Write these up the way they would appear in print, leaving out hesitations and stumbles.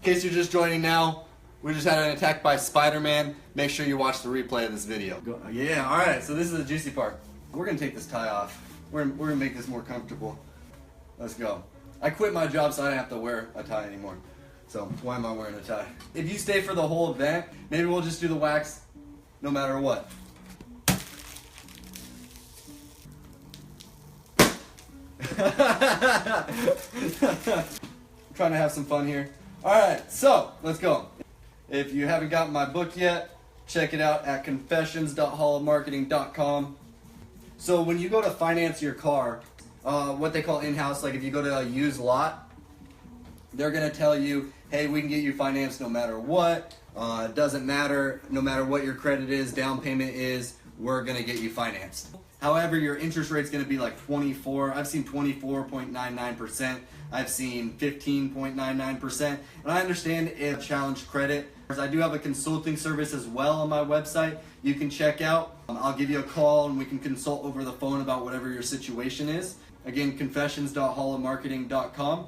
In case you're just joining now, we just had an attack by Spider-Man. Make sure you watch the replay of this video. Yeah, alright, so this is the juicy part. We're gonna take this tie off. We're gonna make this more comfortable. Let's go. I quit my job so I don't have to wear a tie anymore. So why am I wearing a tie? If you stay for the whole event, maybe we'll just do the wax no matter what. Trying to have some fun here. Alright, so let's go. If you haven't gotten my book yet, check it out at confessions.hallofmarketing.com. So when you go to finance your car, what they call in-house, like if you go to a used lot, they're going to tell you, hey, we can get you financed no matter what. It doesn't matter, no matter what your credit is, down payment is, we're going to get you financed. However, your interest rate's going to be like 24. I've seen 24.99%. I've seen 15.99%. And I understand if challenged credit. I do have a consulting service as well on my website you can check out. I'll give you a call and we can consult over the phone about whatever your situation is. Again, confessions.hallofmarketing.com.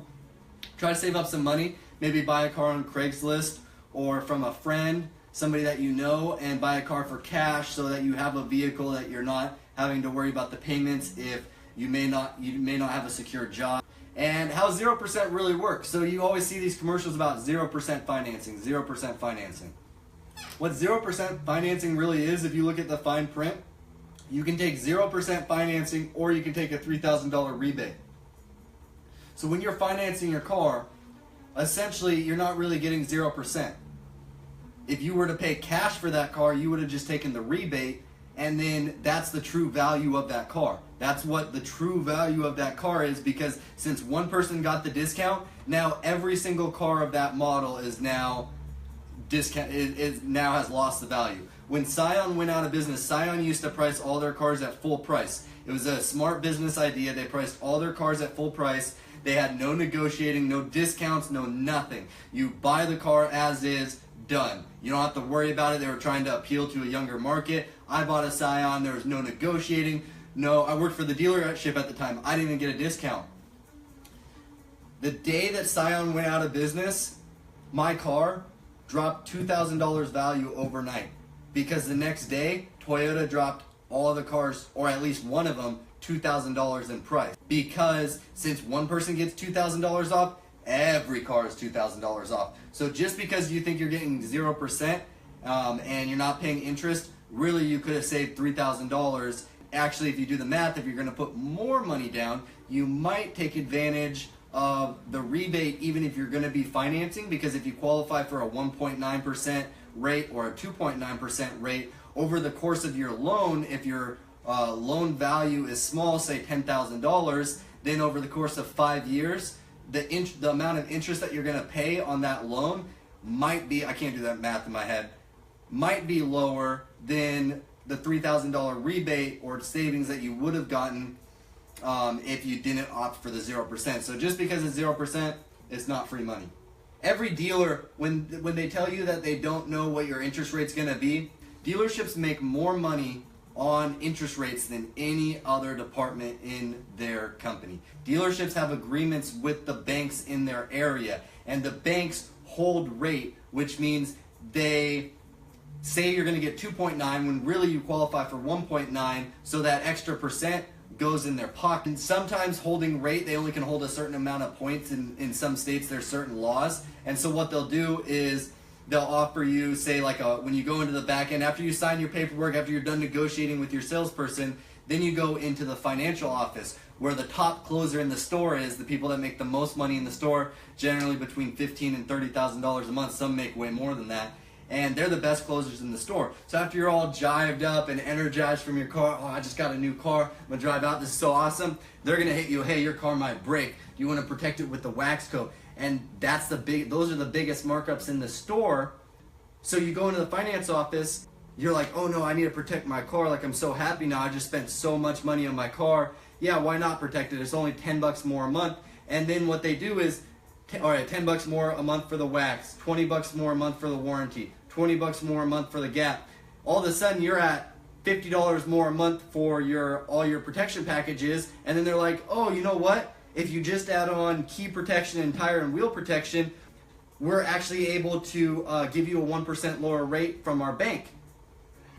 Try to save up some money. Maybe buy a car on Craigslist or from a friend, somebody that you know, and buy a car for cash so that you have a vehicle that you're not having to worry about the payments if you may not have a secure job. And how 0% really works. So you always see these commercials about 0% financing, 0% financing. What 0% financing really is, if you look at the fine print, you can take 0% financing or you can take a $3,000 rebate. So when you're financing your car, essentially you're not really getting 0%. If you were to pay cash for that car, you would have just taken the rebate, and then that's the true value of that car. That's what the true value of that car is, because since one person got the discount, now every single car of that model is now now has lost the value. When Scion went out of business, Scion used to price all their cars at full price. It was a smart business idea. They priced all their cars at full price. They had no negotiating, no discounts, no nothing. You buy the car as is, done. You don't have to worry about it. They were trying to appeal to a younger market. I bought a Scion. There was no negotiating. No, I worked for the dealership at the time. I didn't even get a discount. The day that Scion went out of business, my car dropped $2,000 value overnight, because the next day Toyota dropped all the cars, or at least one of them, $2,000 in price. Because since one person gets $2,000 off, every car is $2,000 off. So just because you think you're getting 0% and you're not paying interest, really you could have saved $3,000. Actually, if you do the math, if you're going to put more money down, you might take advantage of the rebate even if you're going to be financing, because if you qualify for a 1.9% rate or a 2.9% rate over the course of your loan, if your loan value is small, say $10,000, then over the course of 5 years, the amount of interest that you're going to pay on that loan might be, I can't do that math in my head, might be lower than the $3,000 rebate or savings that you would have gotten if you didn't opt for the 0%. So just because it's 0%, it's not free money. Every dealer, when they tell you that they don't know what your interest rate's going to be, dealerships make more money on interest rates than any other department in their company. Dealerships have agreements with the banks in their area, and the banks hold rate, which means they say you're going to get 2.9 when really you qualify for 1.9, so that extra percent goes in their pocket. And sometimes holding rate, they only can hold a certain amount of points. In some states there's certain laws, and so what they'll do is they'll offer you, say like when you go into the back end, after you sign your paperwork, after you're done negotiating with your salesperson, then you go into the financial office where the top closer in the store is, the people that make the most money in the store, generally between $15,000 and $30,000 a month. Some make way more than that. And they're the best closers in the store. So after you're all jived up and energized from your car, oh, I just got a new car, I'm gonna drive out, this is so awesome, they're gonna hit you, hey, your car might break. You wanna protect it with the wax coat. And those are the biggest markups in the store. So you go into the finance office, you're like, oh no, I need to protect my car, like I'm so happy now, I just spent so much money on my car. Yeah, why not protect it? It's only $10 more a month. And then what they do is, all right, $10 more a month for the wax, $20 more a month for the warranty, $20 more a month for the gap. All of a sudden you're at $50 more a month for all your protection packages, and then they're like, oh, you know what? If you just add on key protection and tire and wheel protection, we're actually able to give you a 1% lower rate from our bank.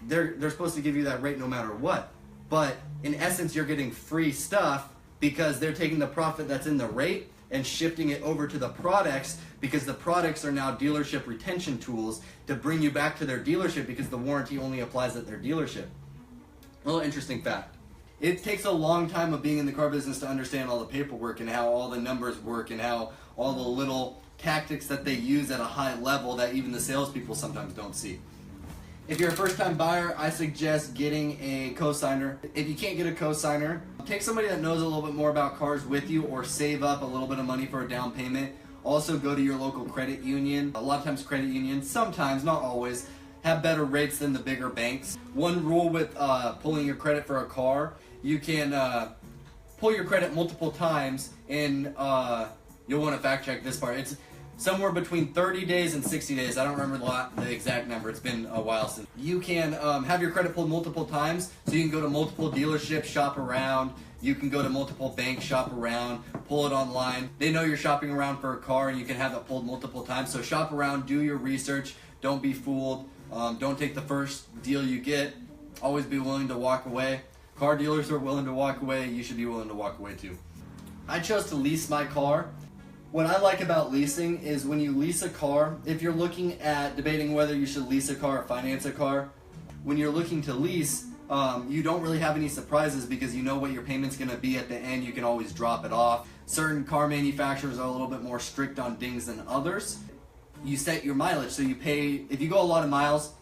They're supposed to give you that rate no matter what. But in essence, you're getting free stuff because they're taking the profit that's in the rate and shifting it over to the products, because the products are now dealership retention tools to bring you back to their dealership, because the warranty only applies at their dealership. A little interesting fact. It takes a long time of being in the car business to understand all the paperwork and how all the numbers work and how all the little tactics that they use at a high level that even the salespeople sometimes don't see. If you're a first-time buyer, I suggest getting a cosigner. If you can't get a cosigner, take somebody that knows a little bit more about cars with you, or save up a little bit of money for a down payment. Also, go to your local credit union. A lot of times credit unions, sometimes, not always, have better rates than the bigger banks. One rule with pulling your credit for a car, you can pull your credit multiple times, and you'll want to fact check this part. It's somewhere between 30 days and 60 days. I don't remember the exact number. It's been a while since. You can have your credit pulled multiple times, so you can go to multiple dealerships, shop around. You can go to multiple banks, shop around, pull it online. They know you're shopping around for a car, and you can have it pulled multiple times. So shop around, do your research. Don't be fooled. Don't take the first deal you get. Always be willing to walk away. Car dealers are willing to walk away. You should be willing to walk away too. I chose to lease my car. What I like about leasing is when you lease a car, if you're looking at debating whether you should lease a car or finance a car, when you're looking to lease, you don't really have any surprises because you know what your payment's going to be at the end. You can always drop it off. Certain car manufacturers are a little bit more strict on things than others. You set your mileage, so you pay, if you go a lot of miles,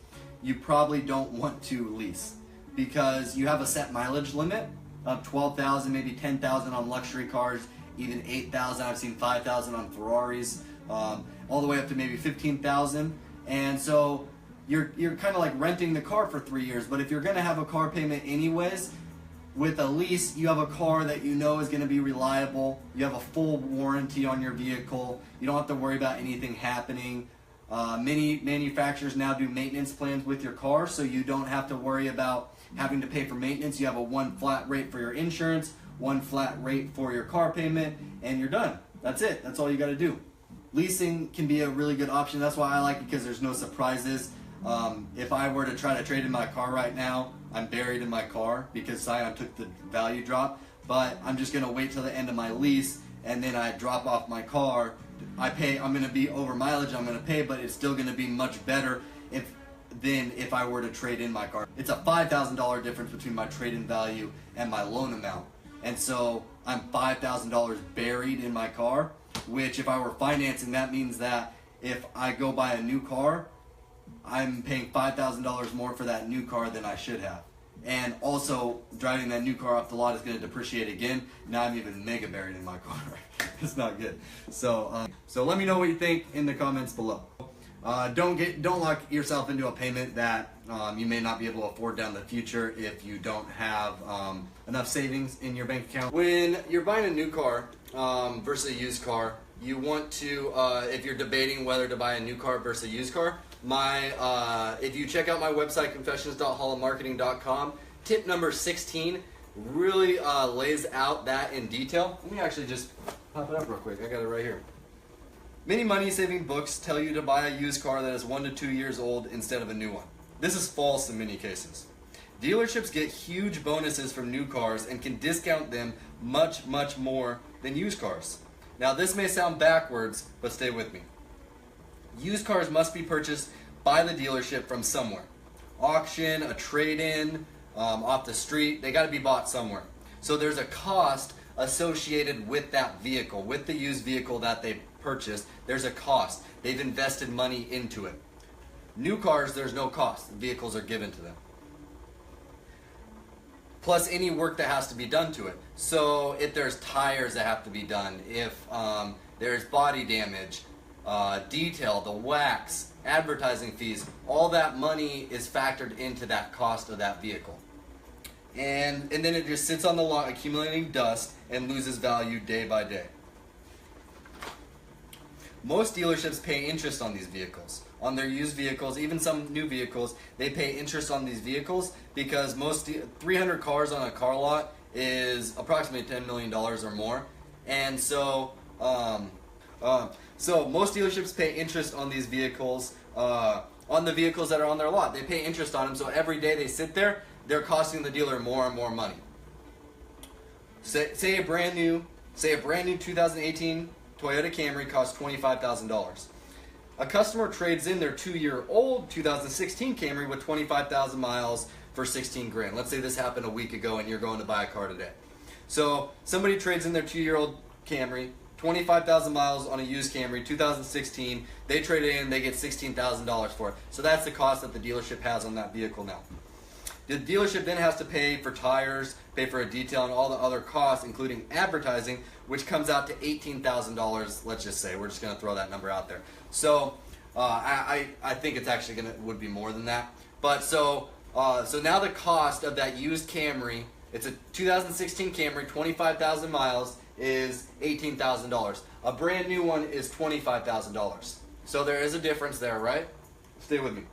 you probably don't want to lease because you have a set mileage limit of 12,000, maybe 10,000 on luxury cars, even 8,000. I've seen 5,000 on Ferraris, all the way up to maybe 15,000. And so you're kind of like renting the car for 3 years. But if you're going to have a car payment anyways, with a lease, you have a car that you know is going to be reliable. You have a full warranty on your vehicle. You don't have to worry about anything happening. Many manufacturers now do maintenance plans with your car, so you don't have to worry about having to pay for maintenance. You have a one flat rate for your insurance, one flat rate for your car payment, and you're done. That's it. That's all you got to do. Leasing can be a really good option. That's why I like it, because there's no surprises. If I were to try to trade in my car right now, I'm buried in my car because Scion took the value drop. But I'm just going to wait till the end of my lease, and then I drop off my car. I'm going to be over mileage I'm going to pay, but it's still going to be much better than if I were to trade in my car. It's a $5,000 difference between my trade-in value and my loan amount. And so I'm $5,000 buried in my car, which if I were financing, that means that if I go buy a new car, I'm paying $5,000 more for that new car than I should have. And also, driving that new car off the lot is going to depreciate again. Now I'm even mega buried in my car. It's not good. So let me know what you think in the comments below. Don't lock yourself into a payment that you may not be able to afford down the future if you don't have enough savings in your bank account. When you're buying a new car versus a used car, you want to, if you're debating whether to buy a new car versus a used car, if you check out my website, confessions.hollamarketing.com, tip number 16 really lays out that in detail. Let me actually just pop it up real quick. I got it right here. Many money-saving books tell you to buy a used car that is 1 to 2 years old instead of a new one. This is false in many cases. Dealerships get huge bonuses from new cars and can discount them much, much more than used cars. Now this may sound backwards, but stay with me. Used cars must be purchased by the dealership from somewhere. Auction, a trade-in, off the street, they got to be bought somewhere. So there's a cost associated with that vehicle, with the used vehicle that they purchased. There's a cost. They've invested money into it. New cars, there's no cost. Vehicles are given to them. Plus any work that has to be done to it. So if there's tires that have to be done, if there's body damage, detail, the wax, advertising fees, all that money is factored into that cost of that vehicle. And then it just sits on the lot accumulating dust and loses value day by day. Most dealerships pay interest on these vehicles. On their used vehicles, even some new vehicles, they pay interest on these vehicles because 300 cars on a car lot is approximately $10 million or more. And so So most dealerships pay interest on these vehicles, on the vehicles that are on their lot. They pay interest on them, so every day they sit there, they're costing the dealer more and more money. Say a brand new 2018 Toyota Camry costs $25,000. A customer trades in their 2-year-old 2016 Camry with 25,000 miles for 16 grand. Let's say this happened a week ago and you're going to buy a car today. So somebody trades in their 2-year-old Camry, 25,000 miles on a used Camry, 2016. They trade it in, they get $16,000 for it. So that's the cost that the dealership has on that vehicle now. The dealership then has to pay for tires, pay for a detail, and all the other costs, including advertising, which comes out to $18,000. Let's just say we're just going to throw that number out there. So I think it's actually would be more than that. But so now the cost of that used Camry, it's a 2016 Camry, 25,000 miles, is $18,000. A brand new one is $25,000. So there is a difference there, right? Stay with me.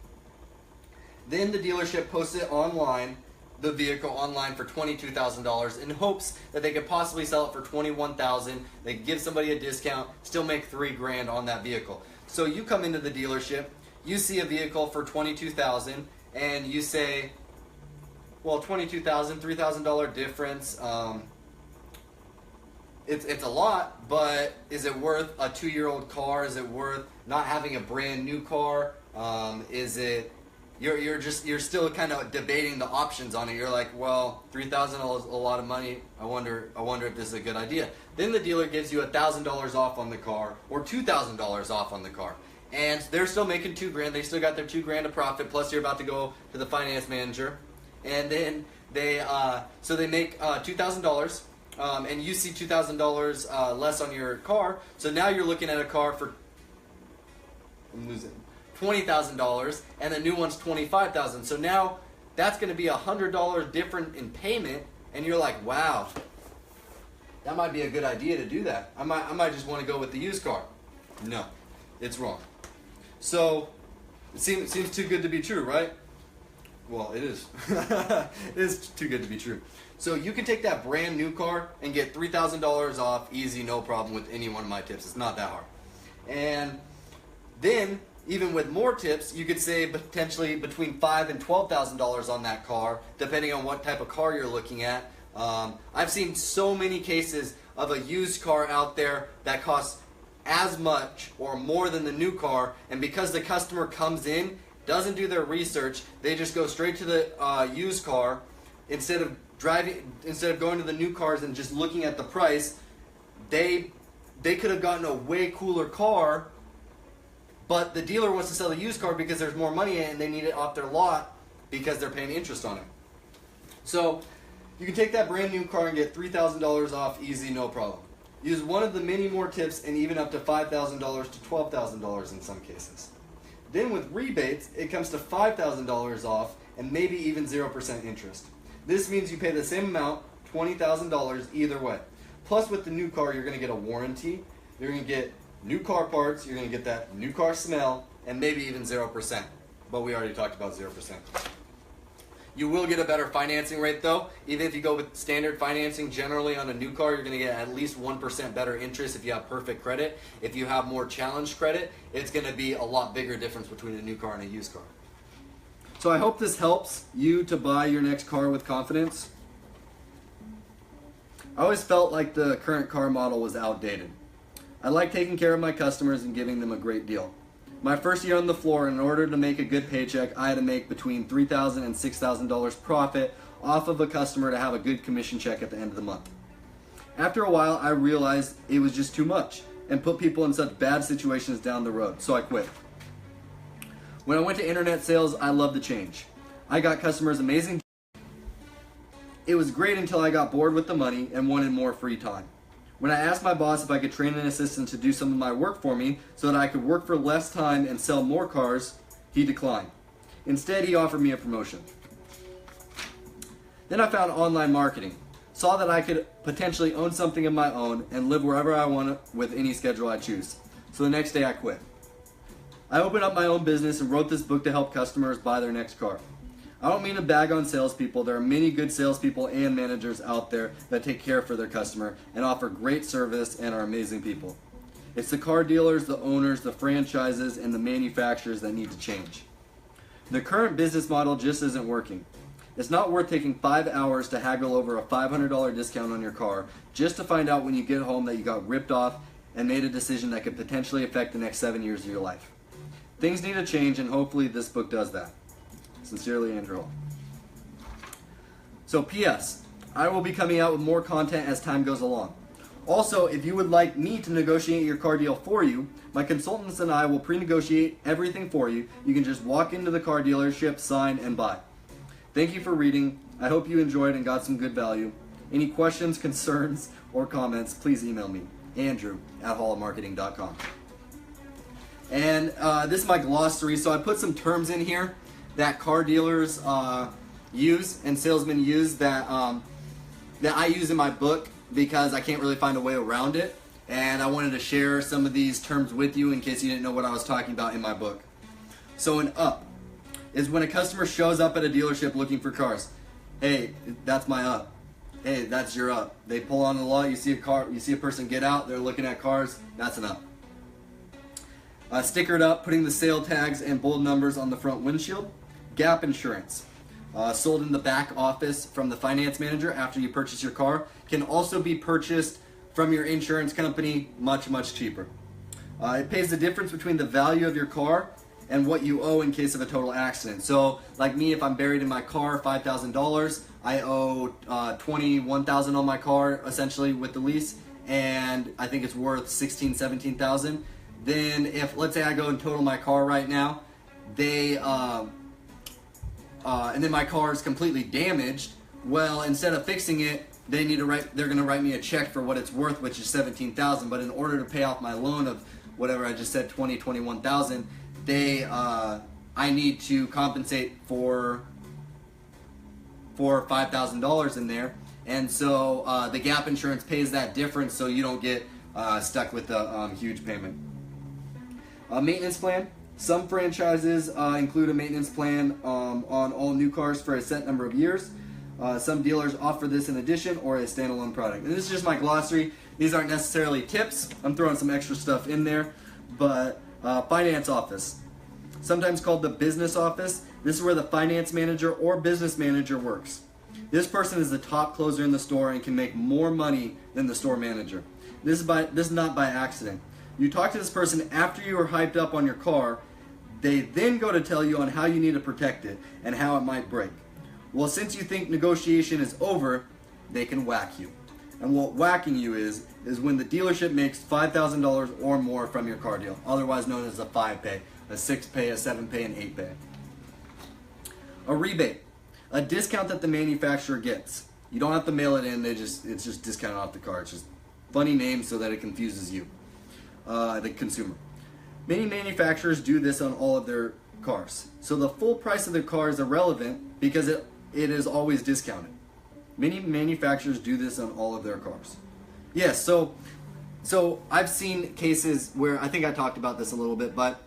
Then the dealership posts it online, the vehicle online for $22,000 in hopes that they could possibly sell it for $21,000. They give somebody a discount, still make $3 grand on that vehicle. So you come into the dealership, you see a vehicle for $22,000, and you say, well, $22,000, $3,000 difference. It's a lot, but is it worth a 2-year-old car? Is it worth not having a brand new car? Is it? You're still kind of debating the options on it. You're like, well, $3,000 is a lot of money. I wonder if this is a good idea. Then the dealer gives you $1,000 off on the car or $2,000 off on the car, and they're still making $2 grand. They still got their $2 grand of profit. Plus, you're about to go to the finance manager, and then they make $2,000. And you see $2,000 less on your car, so now you're looking at a car for $20,000, and the new one's $25,000. So now that's going to be $100 different in payment, and you're like, wow, that might be a good idea to do that. I might just want to go with the used car. No, it's wrong. So it seems too good to be true, right? Well, it is. It is too good to be true. So you can take that brand new car and get $3,000 off easy, no problem with any one of my tips. It's not that hard. And then, even with more tips, you could save potentially between $5,000 and $12,000 on that car, depending on what type of car you're looking at. I've seen so many cases of a used car out there that costs as much or more than the new car, and because the customer comes in, doesn't do their research, they just go straight to the used car instead of going to the new cars and just looking at the price. They could have gotten a way cooler car, but the dealer wants to sell the used car because there's more money in it and they need it off their lot because they're paying interest on it. So you can take that brand new car and get $3,000 off easy, no problem. Use one of the many more tips and even up to $5,000 to $12,000 in some cases. Then with rebates, it comes to $5,000 off and maybe even 0% interest. This means you pay the same amount, $20,000 either way. Plus with the new car, you're going to get a warranty, you're going to get new car parts, you're going to get that new car smell, and maybe even 0%. But we already talked about 0%. You will get a better financing rate though. Even if you go with standard financing, generally on a new car, you're going to get at least 1% better interest if you have perfect credit. If you have more challenged credit, it's going to be a lot bigger difference between a new car and a used car. So I hope this helps you to buy your next car with confidence. I always felt like the current car model was outdated. I like taking care of my customers and giving them a great deal. My first year on the floor, in order to make a good paycheck, I had to make between $3,000 and $6,000 profit off of a customer to have a good commission check at the end of the month. After a while, I realized it was just too much and put people in such bad situations down the road, so I quit. When I went to internet sales, I loved the change. I got customers amazing. It was great until I got bored with the money and wanted more free time. When I asked my boss if I could train an assistant to do some of my work for me so that I could work for less time and sell more cars, he declined. Instead, he offered me a promotion. Then I found online marketing, saw that I could potentially own something of my own and live wherever I want with any schedule I choose. So the next day I quit. I opened up my own business and wrote this book to help customers buy their next car. I don't mean to bag on salespeople. There are many good salespeople and managers out there that take care for their customer and offer great service and are amazing people. It's the car dealers, the owners, the franchises, and the manufacturers that need to change. The current business model just isn't working. It's not worth taking 5 hours to haggle over a $500 discount on your car just to find out when you get home that you got ripped off and made a decision that could potentially affect the next 7 years of your life. Things need to change, and hopefully this book does that. Sincerely, Andrew Hall. So P.S. I will be coming out with more content as time goes along. Also, if you would like me to negotiate your car deal for you, my consultants and I will pre-negotiate everything for you. You can just walk into the car dealership, sign, and buy. Thank you for reading. I hope you enjoyed and got some good value. Any questions, concerns, or comments, please email me, andrew@hallofmarketing.com. And this is my glossary. So I put some terms in here that car dealers use and salesmen use that I use in my book because I can't really find a way around it. And I wanted to share some of these terms with you in case you didn't know what I was talking about in my book. So an up is when a customer shows up at a dealership looking for cars. Hey, that's my up. Hey, that's your up. They pull on the lot, you see a car, you see a person get out, they're looking at cars, that's an up. Stickered up, putting the sale tags and bold numbers on the front windshield. Gap insurance, sold in the back office from the finance manager after you purchase your car, can also be purchased from your insurance company much, much cheaper. It pays the difference between the value of your car and what you owe in case of a total accident. So like me, if I'm buried in my car, $5,000, I owe $21,000 on my car essentially with the lease, and I think it's worth $16,000, $17,000. Then if, let's say I go and total my car right now, and then my car is completely damaged, well, instead of fixing it, they're gonna write me a check for what it's worth, which is $17,000. But in order to pay off my loan of whatever I just said, $21,000, I need to compensate for $5,000 in there, and so the gap insurance pays that difference, so you don't get stuck with a huge payment. Maintenance plan. Some franchises include a maintenance plan on all new cars for a set number of years. Some dealers offer this in addition or a standalone product. And this is just my glossary. These aren't necessarily tips. I'm throwing some extra stuff in there. But finance office, sometimes called the business office. This is where the finance manager or business manager works. This person is the top closer in the store and can make more money than the store manager. This is not by accident. You talk to this person after you are hyped up on your car. They then go to tell you on how you need to protect it and how it might break. Well, since you think negotiation is over, they can whack you. And what whacking you is when the dealership makes $5,000 or more from your car deal, otherwise known as a 5-pay, a 6-pay, a 7-pay, and 8-pay. A rebate, a discount that the manufacturer gets. You don't have to mail it in, it's just discounted off the car. It's just funny names so that it confuses you, the consumer. Many manufacturers do this on all of their cars. So the full price of the car is irrelevant because it is always discounted. Many manufacturers do this on all of their cars. Yes, so I've seen cases where, I think I talked about this a little bit, but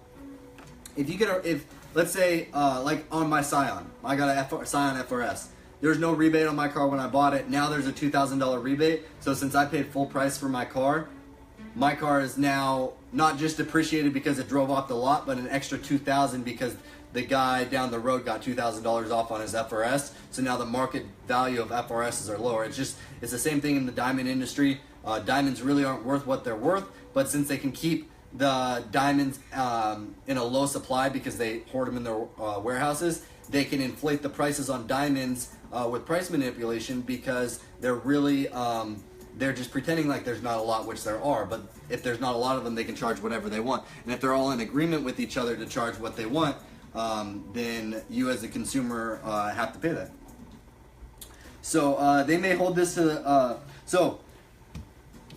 if let's say like on my Scion, I got a Scion FRS. There's no rebate on my car when I bought it. Now there's a $2,000 rebate. So since I paid full price for my car is now not just depreciated because it drove off the lot, but an extra $2,000 because the guy down the road got $2,000 off on his FRS. So now the market value of FRSs are lower. It's the same thing in the diamond industry. Diamonds really aren't worth what they're worth, but since they can keep the diamonds in a low supply because they hoard them in their warehouses, they can inflate the prices on diamonds with price manipulation because they're really they're just pretending like there's not a lot, which there are. But if there's not a lot of them, they can charge whatever they want. And if they're all in agreement with each other to charge what they want, then you as a consumer have to pay that. So they may hold this to so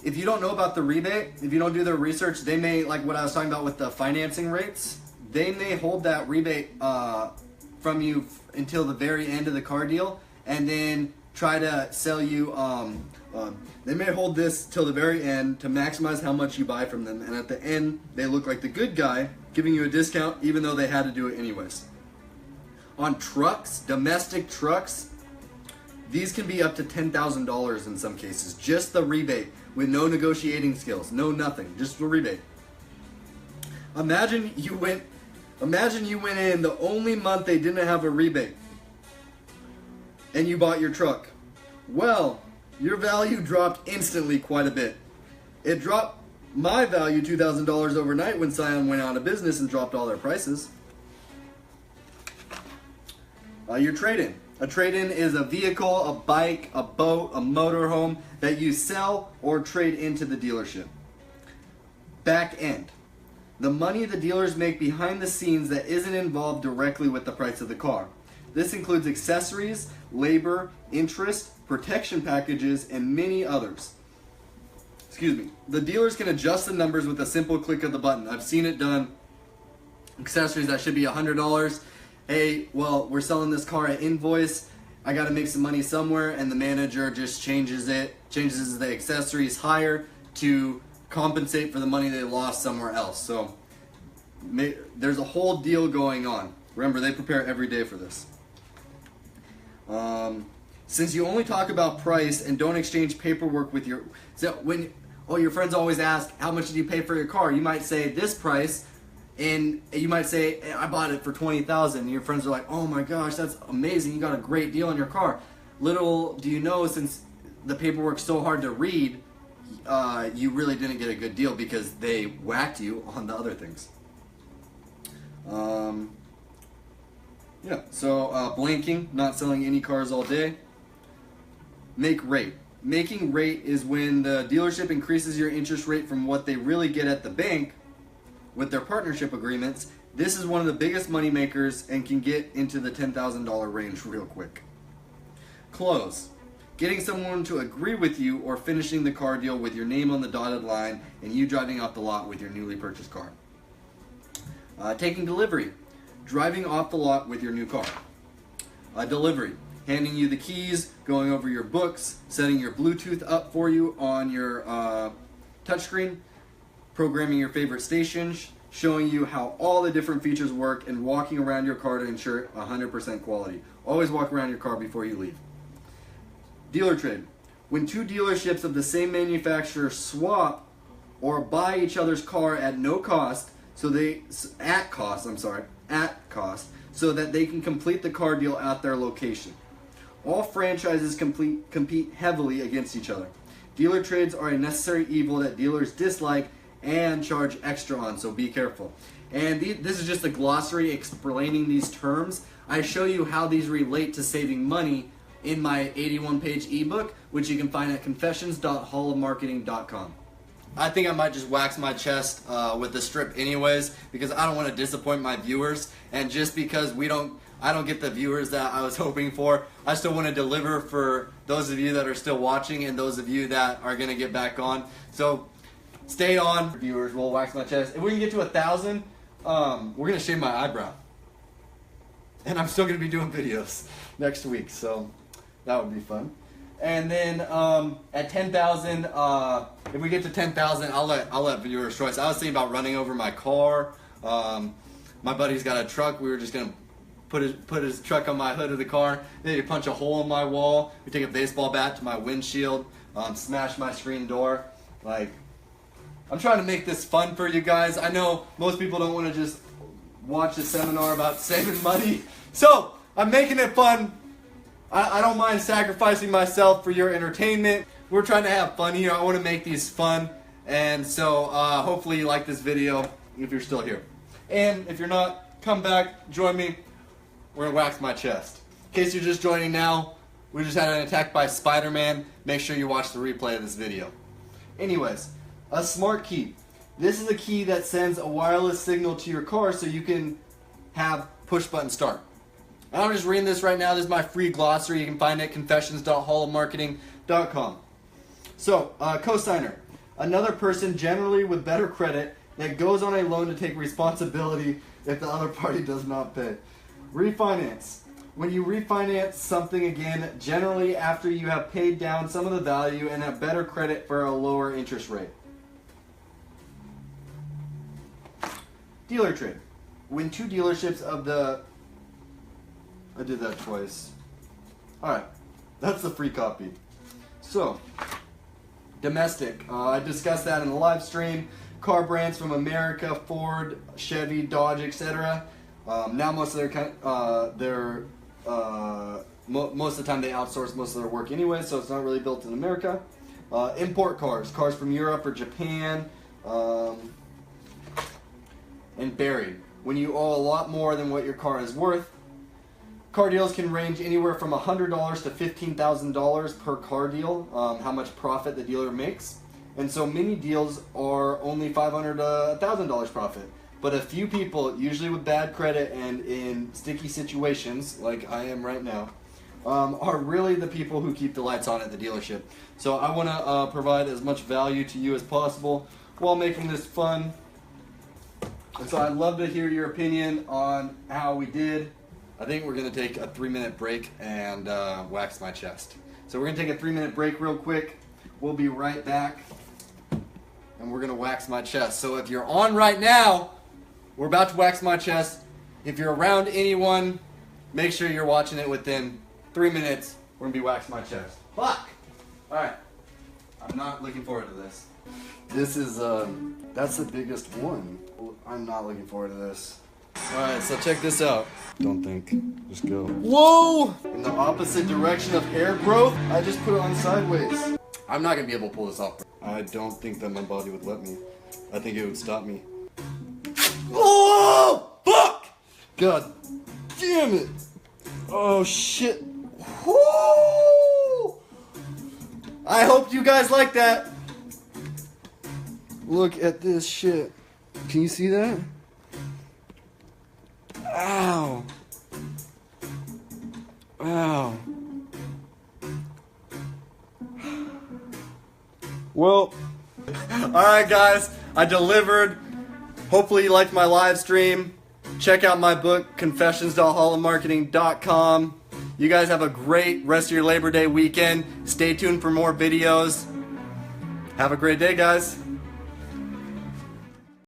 if you don't know about the rebate, if you don't do their research, they may, like what I was talking about with the financing rates, they may hold that rebate from you until the very end of the car deal, and then try to sell you, they may hold this till the very end to maximize how much you buy from them, and at the end, they look like the good guy, giving you a discount even though they had to do it anyways. On trucks, domestic trucks, these can be up to $10,000 in some cases. Just the rebate with no negotiating skills, no nothing, just a rebate. Imagine you went in the only month they didn't have a rebate and you bought your truck. Well, your value dropped instantly quite a bit. It dropped my value $2,000 overnight when Scion went out of business and dropped all their prices. Your trade-in. A trade-in is a vehicle, a bike, a boat, a motorhome that you sell or trade into the dealership. Back end. The money the dealers make behind the scenes that isn't involved directly with the price of the car. This includes accessories, labor, interest, protection packages, and many others. Excuse me. The dealers can adjust the numbers with a simple click of the button. I've seen it done. Accessories that should be $100. Hey, well, we're selling this car at invoice. I got to make some money somewhere, and the manager just changes the accessories higher to compensate for the money they lost somewhere else. So there's a whole deal going on. Remember, they prepare every day for this. Since you only talk about price and don't exchange paperwork with your friends always ask, how much did you pay for your car? You might say this price, and you might say, I bought it for $20,000. And your friends are like, oh my gosh, that's amazing. You got a great deal on your car. Little do you know, since the paperwork's so hard to read, you really didn't get a good deal because they whacked you on the other things. Blanking, not selling any cars all day. Make rate. Making rate is when the dealership increases your interest rate from what they really get at the bank with their partnership agreements. This is one of the biggest money makers and can get into the $10,000 range real quick. Close. Getting someone to agree with you or finishing the car deal with your name on the dotted line and you driving off the lot with your newly purchased car. Taking delivery. Driving off the lot with your new car. Delivery. Handing you the keys, going over your books, setting your Bluetooth up for you on your touchscreen, programming your favorite stations, showing you how all the different features work, and walking around your car to ensure 100% quality. Always walk around your car before you leave. Dealer trade. When two dealerships of the same manufacturer swap or buy each other's car at no cost, at cost, so that they can complete the car deal at their location. All franchises compete heavily against each other. Dealer trades are a necessary evil that dealers dislike and charge extra on, so be careful. And this is just a glossary explaining these terms. I show you how these relate to saving money in my 81-page ebook, which you can find at confessions.hallofmarketing.com. I think I might just wax my chest with the strip anyways, because I don't want to disappoint my viewers, and just because I don't get the viewers that I was hoping for, I still want to deliver for those of you that are still watching and those of you that are going to get back on. So stay on, viewers. We'll wax my chest. If we can get to 1,000, we're going to shave my eyebrow, and I'm still going to be doing videos next week, so that would be fun. And then at 10,000, if we get to 10,000, I'll let viewers choice. I was thinking about running over my car. My buddy's got a truck. We were just gonna put his truck on my hood of the car. Then he'd punch a hole in my wall. We take a baseball bat to my windshield, smash my screen door. Like, I'm trying to make this fun for you guys. I know most people don't want to just watch a seminar about saving money, so I'm making it fun. I don't mind sacrificing myself for your entertainment. We're trying to have fun here. I want to make these fun. And so hopefully you like this video if you're still here. And if you're not, come back, join me. We're going to wax my chest. In case you're just joining now, we just had an attack by Spider-Man. Make sure you watch the replay of this video. Anyways, a smart key. This is a key that sends a wireless signal to your car so you can have push button start. And I'm just reading this right now. This is my free glossary. You can find it at confessions.hallofmarketing.com. So, cosigner. Another person, generally with better credit, that goes on a loan to take responsibility if the other party does not pay. Refinance. When you refinance something again, generally after you have paid down some of the value and have better credit for a lower interest rate. Dealer trade. When two dealerships of the... I did that twice. Alright, that's the free copy. So, Domestic. I discussed that in the live stream. Car brands from America, Ford, Chevy, Dodge, etc. Now most of most of the time they outsource most of their work anyway, so it's not really built in America. Import cars from Europe or Japan, and buried. When you owe a lot more than what your car is worth, car deals can range anywhere from $100 to $15,000 per car deal, how much profit the dealer makes. And so many deals are only $500 to $1,000 profit. But a few people, usually with bad credit and in sticky situations, like I am right now, are really the people who keep the lights on at the dealership. So I want to provide as much value to you as possible while making this fun. And so I'd love to hear your opinion on how we did. I think we're going to take a 3-minute break and wax my chest. So we're going to take a 3-minute break real quick. We'll be right back. And we're going to wax my chest. So if you're on right now, we're about to wax my chest. If you're around anyone, make sure you're watching it within 3 minutes. We're going to be waxing my chest. Fuck! Alright. I'm not looking forward to this. This is, that's the biggest one. I'm not looking forward to this. Alright, so check this out. Don't think. Just go. Whoa! In the opposite direction of hair growth, I just put it on sideways. I'm not going to be able to pull this off. I don't think that my body would let me. I think it would stop me. Oh! Fuck! God damn it! Oh shit. Woo! I hope you guys like that. Look at this shit. Can you see that? Ow. Ow. Well, alright guys, I delivered. Hopefully you liked my live stream. Check out my book, confessions.hollamarketing.com. You guys have a great rest of your Labor Day weekend. Stay tuned for more videos. Have a great day, guys.